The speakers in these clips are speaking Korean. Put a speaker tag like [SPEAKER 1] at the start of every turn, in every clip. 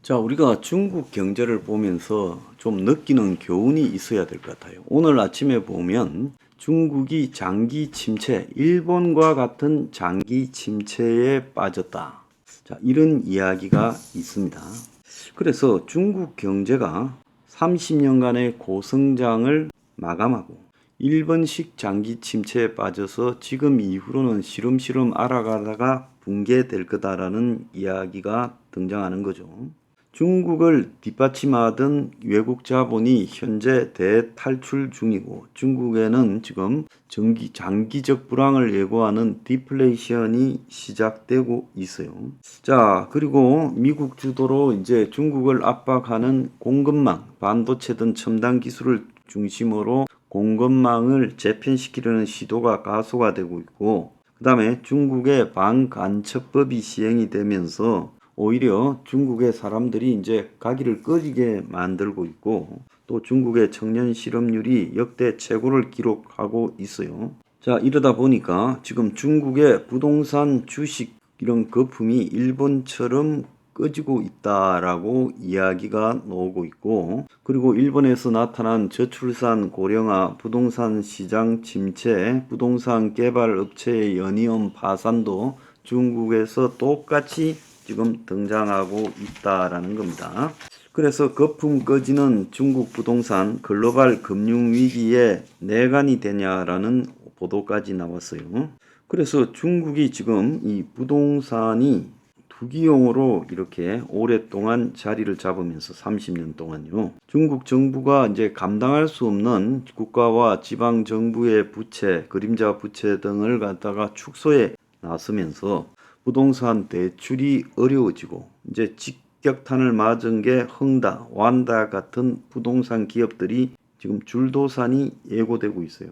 [SPEAKER 1] 자, 우리가 중국 경제를 보면서 좀 느끼는 교훈이 있어야 될 것 같아요. 오늘 아침에 보면 중국이 장기 침체, 일본과 같은 장기 침체에 빠졌다. 자, 이런 이야기가 있습니다. 그래서 중국 경제가 30년간의 고성장을 마감하고 일본식 장기 침체에 빠져서 지금 이후로는 시름시름 알아가다가 붕괴될 거다라는 이야기가 등장하는 거죠. 중국을 뒷받침하던 외국 자본이 현재 대탈출 중이고 중국에는 지금 장기적 불황을 예고하는 디플레이션이 시작되고 있어요. 자, 그리고 미국 주도로 이제 중국을 압박하는 공급망, 반도체 등 첨단 기술을 중심으로 공급망을 재편시키려는 시도가 가속화되고 있고, 그 다음에 중국의 반간첩법이 시행이 되면서 오히려 중국의 사람들이 이제 가기를 꺼리게 만들고 있고, 또 중국의 청년 실업률이 역대 최고를 기록하고 있어요. 자, 이러다 보니까 지금 중국의 부동산, 주식 이런 거품이 일본처럼 꺼지고 있다라고 이야기가 나오고 있고, 그리고 일본에서 나타난 저출산 고령화, 부동산 시장 침체, 부동산 개발 업체의 연이은 파산도 중국에서 똑같이 지금 등장하고 있다라는 겁니다. 그래서 거품 꺼지는 중국 부동산 글로벌 금융위기에 내관이 되냐라는 보도까지 나왔어요. 그래서 중국이 지금 이 부동산이 투기용으로 이렇게 오랫동안 자리를 잡으면서 30년 동안요. 중국 정부가 이제 감당할 수 없는 국가와 지방 정부의 부채, 그림자 부채 등을 갖다가 축소에 나서면서 부동산 대출이 어려워지고 이제 직격탄을 맞은 게 흥다, 완다 같은 부동산 기업들이 지금 줄도산이 예고되고 있어요.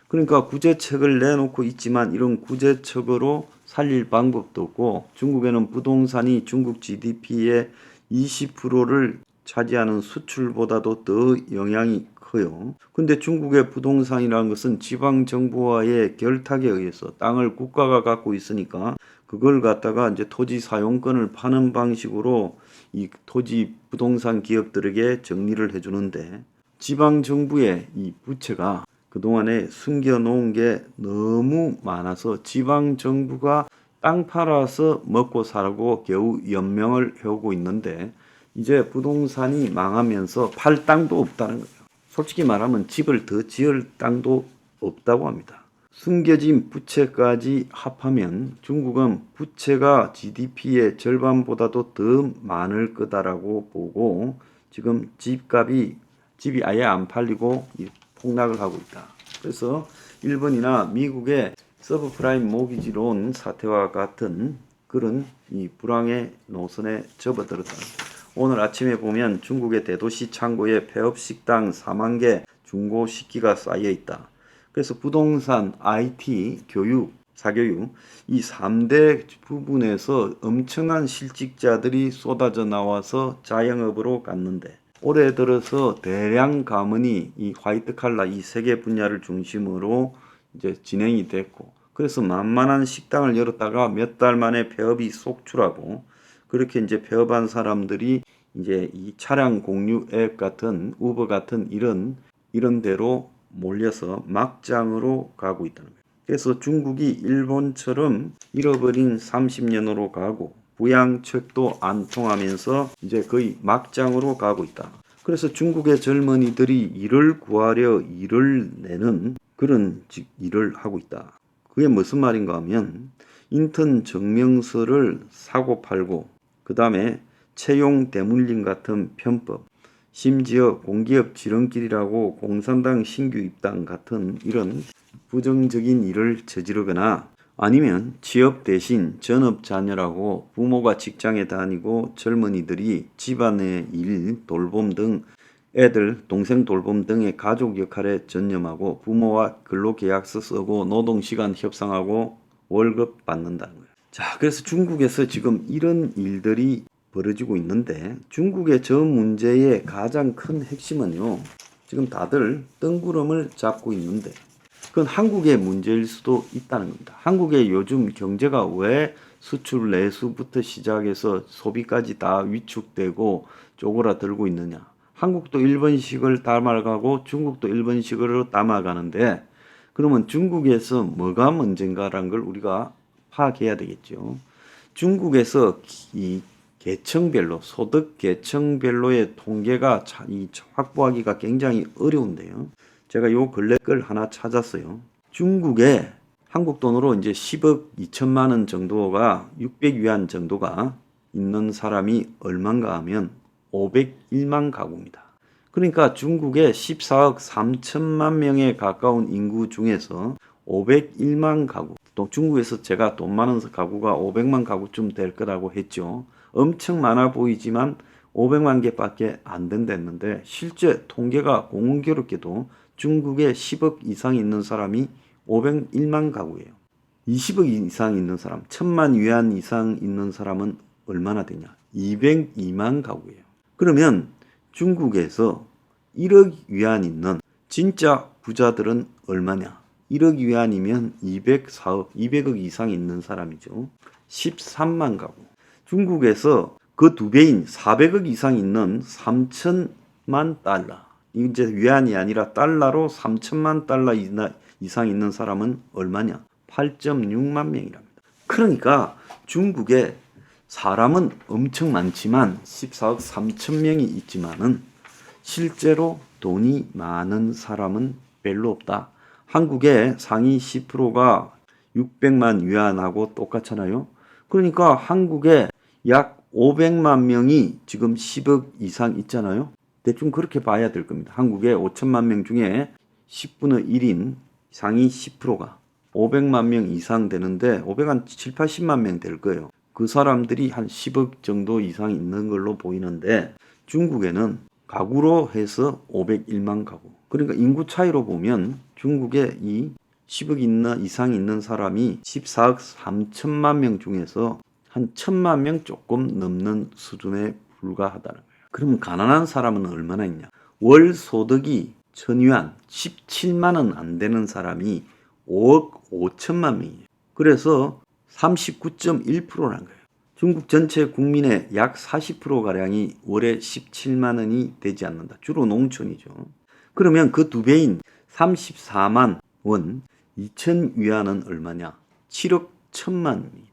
[SPEAKER 1] 그러니까 구제책을 내놓고 있지만 이런 구제책으로 살릴 방법도 없고 중국에는 부동산이 중국 GDP의 20%를 차지하는 수출보다도 더 영향이 커요. 근데 중국의 부동산이라는 것은 지방 정부와의 결탁에 의해서 땅을 국가가 갖고 있으니까 그걸 갖다가 이제 토지 사용권을 파는 방식으로 이 토지 부동산 기업들에게 정리를 해주는데 지방 정부의 이 부채가 그동안에 숨겨놓은 게 너무 많아서 지방 정부가 땅 팔아서 먹고 살고 겨우 연명을 해오고 있는데 이제 부동산이 망하면서 팔 땅도 없다는 거예요. 솔직히 말하면 집을 더 지을 땅도 없다고 합니다. 숨겨진 부채까지 합하면 중국은 부채가 GDP의 절반보다도 더 많을 거다라고 보고 지금 집이 아예 안 팔리고 폭락을 하고 있다. 그래서 일본이나 미국의 서브프라임 모기지론 사태와 같은 그런 이 불황의 노선에 접어들었다. 오늘 아침에 보면 중국의 대도시 창고에 폐업식당 4만 개 중고 식기가 쌓여 있다. 그래서 부동산, IT, 교육, 사교육 이 3대 부분에서 엄청난 실직자들이 쏟아져 나와서 자영업으로 갔는데 올해 들어서 대량 가문이 이 화이트 칼라 이 세 개 분야를 중심으로 이제 진행이 됐고 그래서 만만한 식당을 열었다가 몇 달 만에 폐업이 속출하고 그렇게 이제 폐업한 사람들이 이제 이 차량 공유 앱 같은 우버 같은 이런 데로 몰려서 막장으로 가고 있다는 거예요. 그래서 중국이 일본처럼 잃어버린 30년으로 가고 부양책도 안 통하면서 이제 거의 막장으로 가고 있다. 그래서 중국의 젊은이들이 일을 구하려 일을 내는 그런 일을 하고 있다. 그게 무슨 말인가 하면 인턴 증명서를 사고 팔고 그 다음에 채용 대물림 같은 편법 심지어 공기업 지름길이라고 공산당 신규 입당 같은 이런 부정적인 일을 저지르거나 아니면 취업 대신 전업자녀라고 부모가 직장에 다니고 젊은이들이 집안의 일, 돌봄 등 애들, 동생 돌봄 등의 가족 역할에 전념하고 부모와 근로계약서 쓰고 노동시간 협상하고 월급 받는다는 거예요. 자, 그래서 중국에서 지금 이런 일들이 벌어지고 있는데 중국의 저 문제의 가장 큰 핵심은요. 지금 다들 뜬구름을 잡고 있는데 그건 한국의 문제일 수도 있다는 겁니다. 한국의 요즘 경제가 왜 수출 내수부터 시작해서 소비까지 다 위축되고 쪼그라들고 있느냐. 한국도 일본식을 담아가고 중국도 일본식으로 담아가는데 그러면 중국에서 뭐가 문제인가라는 걸 우리가 파악해야 되겠죠. 중국에서 이 계층별로 소득 계층별로의 통계가 확보하기가 굉장히 어려운데요. 제가 요 근래 걸 하나 찾았어요. 중국에 한국 돈으로 이제 10억 2천만 원 정도가 600위안 정도가 있는 사람이 얼마인가 하면 501만 가구입니다. 그러니까 중국의 14억 3천만 명에 가까운 인구 중에서 501만 가구, 또 중국에서 제가 돈 많은 가구가 500만 가구쯤 될 거라고 했죠. 엄청 많아 보이지만 500만 개밖에 안 된다는데 실제 통계가 공교롭게도 중국에 10억 이상 있는 사람이 501만 가구예요. 20억 이상 있는 사람, 1000만 위안 이상 있는 사람은 얼마나 되냐? 202만 가구예요. 그러면 중국에서 1억 위안 있는 진짜 부자들은 얼마냐? 1억 위안이면 200억 이상 있는 사람이죠. 13만 가구. 중국에서 그 두 배인 400억 이상 있는 3천만 달러. 이제 위안이 아니라 달러로 3천만 달러 이상 있는 사람은 얼마냐? 8.6만 명이랍니다. 그러니까 중국에 사람은 엄청 많지만 14억 3천 명이 있지만은 실제로 돈이 많은 사람은 별로 없다. 한국의 상위 10%가 600만 위안하고 똑같잖아요. 그러니까 한국에 약 500만 명이 지금 10억 이상 있잖아요. 대충 그렇게 봐야 될 겁니다. 한국의 5천만 명 중에 10분의 1인 상위 10%가 500만 명 이상 되는데 500한 7, 80만 명 될 거예요. 그 사람들이 한 10억 정도 이상 있는 걸로 보이는데 중국에는 가구로 해서 501만 가구. 그러니까 인구 차이로 보면 중국에 이 10억 이상 있는 사람이 14억 3천만 명 중에서 한 1000만 명 조금 넘는 수준에 불과하다는 거예요. 그러면 가난한 사람은 얼마나 있냐? 월 소득이 1000위안, 17만 원 안 되는 사람이 5억 5천만 명이에요. 그래서 39.1%라는 거예요. 중국 전체 국민의 약 40%가량이 월에 17만 원이 되지 않는다. 주로 농촌이죠. 그러면 그 두 배인 34만 원, 2,000위안은 얼마냐? 7억 1천만 원입니다.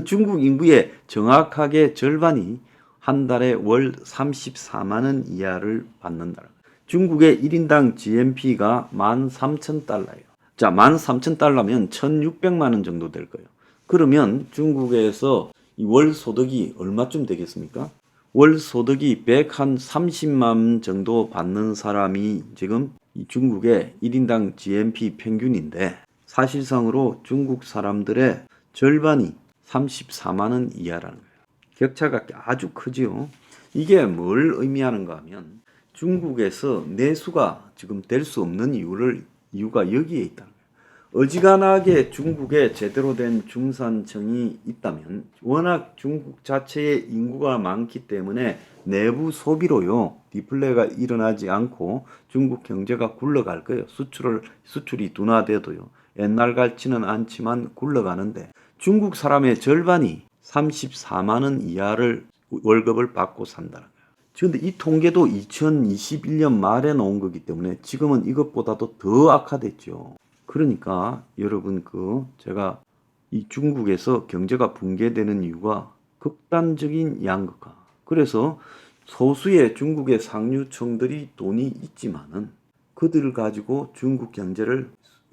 [SPEAKER 1] 중국 인구의 정확하게 절반이 한 달에 월 34만 원 이하를 받는다. 중국의 1인당 GNP가 13,000달러예요. 자, 13,000달러면 1,600만 원 정도 될 거예요. 그러면 중국에서 이 월 소득이 얼마쯤 되겠습니까? 월 소득이 130만 원 정도 받는 사람이 지금 이 중국의 1인당 GNP 평균인데 사실상으로 중국 사람들의 절반이 34만 원 이하라는 거예요. 격차가 아주 크지요. 이게 뭘 의미하는가 하면 중국에서 내수가 지금 될 수 없는 이유가 여기에 있다는 거예요. 어지간하게 중국에 제대로 된 중산층이 있다면 워낙 중국 자체의 인구가 많기 때문에 내부 소비로요 디플레가 일어나지 않고 중국 경제가 굴러갈 거예요. 수출이 둔화돼도요 옛날 같지는 않지만 굴러가는데 중국 사람의 절반이 34만 원 이하를 월급을 받고 산다는 거예요. 그런데 이 통계도 2021년 말에 나온 거기 때문에 지금은 이것보다도 더 악화됐죠. 그러니까 여러분 제가 이 중국에서 경제가 붕괴되는 이유가 극단적인 양극화. 그래서 소수의 중국의 상류층들이 돈이 있지만은 그들을 가지고 중국 경제를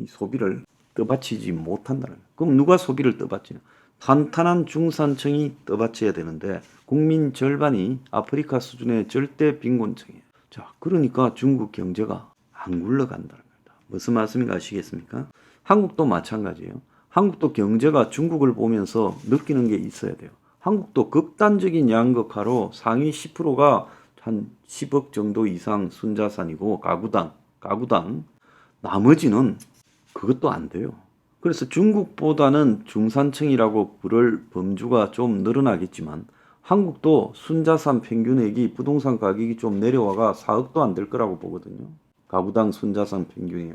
[SPEAKER 1] 소비를 떠받치지 못한다는 거예요. 그럼 누가 소비를 떠받치냐? 탄탄한 중산층이 떠받쳐야 되는데 국민 절반이 아프리카 수준의 절대 빈곤층이에요. 자, 그러니까 중국 경제가 안 굴러간다는 겁니다. 무슨 말씀인지 아시겠습니까? 한국도 마찬가지예요. 한국도 경제가 중국을 보면서 느끼는 게 있어야 돼요. 한국도 극단적인 양극화로 상위 10%가 한 10억 정도 이상 순자산이고 가구당 나머지는 그것도 안 돼요. 그래서 중국보다는 중산층이라고 부를 범주가 좀 늘어나겠지만 한국도 순자산 평균액이 부동산 가격이 좀 내려와가 4억도 안 될 거라고 보거든요. 가구당 순자산 평균이요.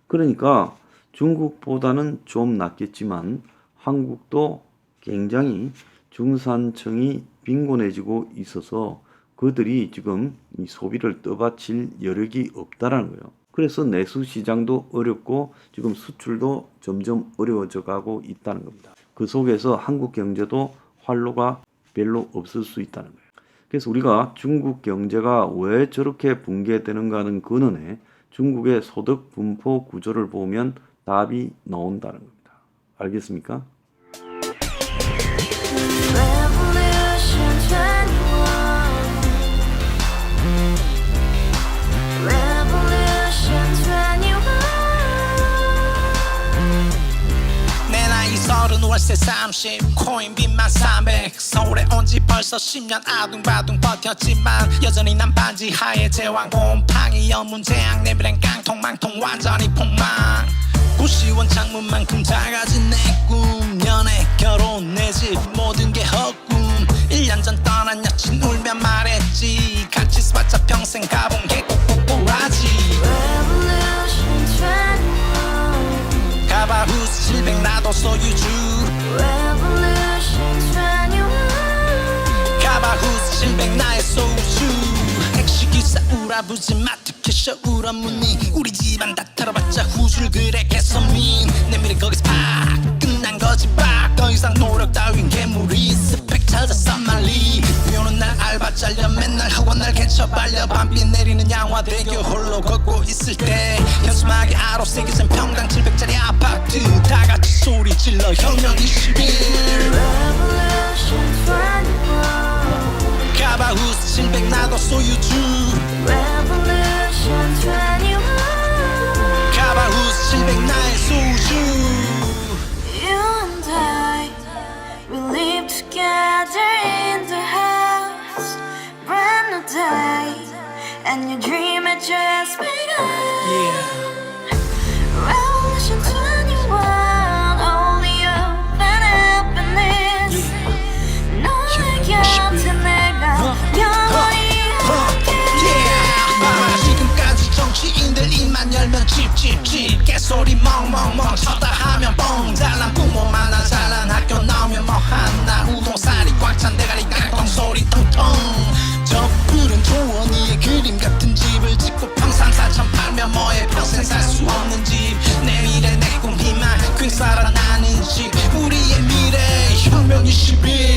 [SPEAKER 1] 그러니까 중국보다는 좀 낫겠지만 한국도 굉장히 중산층이 빈곤해지고 있어서 그들이 지금 이 소비를 떠받칠 여력이 없다라는 거예요. 그래서 내수 시장도 어렵고 지금 수출도 점점 어려워져 가고 있다는 겁니다. 그 속에서 한국 경제도 활로가 별로 없을 수 있다는 거예요. 그래서 우리가 중국 경제가 왜 저렇게 붕괴되는가 하는 근원에 중국의 소득 분포 구조를 보면 답이 나온다는 겁니다. 알겠습니까?
[SPEAKER 2] 서른 월세 30 코인빚만 300 서울에 온지 벌써 10년 아둥바둥 버텼지만 여전히 난 반지 하에 제왕 곰팡이 연문 재앙 내비랭 깡통 망통 완전히 폭망 고시원 창문만큼 작아진 내 꿈 연애 결혼 내 집 모든 게 헛꿈 1년 전 떠난 여친 울며 말했지 같이 써봤자 평생 가본 게 꼭꼭꼭하지 가바후스 700 나도 소유주 가바후스 700 나의 소주 택시기사 우라부지 마트 캐셔 울어무니 우리 집안 다 털어봤자 후줄 그래 개선민 내 미래 거기서 팍 끝난 거지 팍 더 이상 노력 따윈 괴물이 스펙 찾았어 말리 비오는 날 알바 잘려 맨날 학원 날 개쳐 발려 밤비 내리는 양화대교 홀로 걷고 있을 때 현수막에 아로 새겨진 평당 700짜리 아파트 다같이 소리 질러 혁명 21 가바후스 700 나도 소유주 가바후스 700 나의 소주
[SPEAKER 3] live together in the house, brand new day, and your dream had just begun. Revolution 21, only open happiness. 너의 곁에 내가 영원히 함께.
[SPEAKER 2] 지금까지 정치인들 입만 열면 찝찝찝 개소리 멍멍멍 쳤다 하면 뻥 잘난 부모 만나 잘난 학교 나오면 뭐 하나 우동살이 꽉 찬 대가리 깡통 소리 텅텅 저 푸른 조원이의 그림 같은 집을 짓고 평상사천 팔면 뭐해 평생 살 수 없는 집 내 미래 내 꿈 희망 꽤 살아나는 집 우리의 미래 혁명 21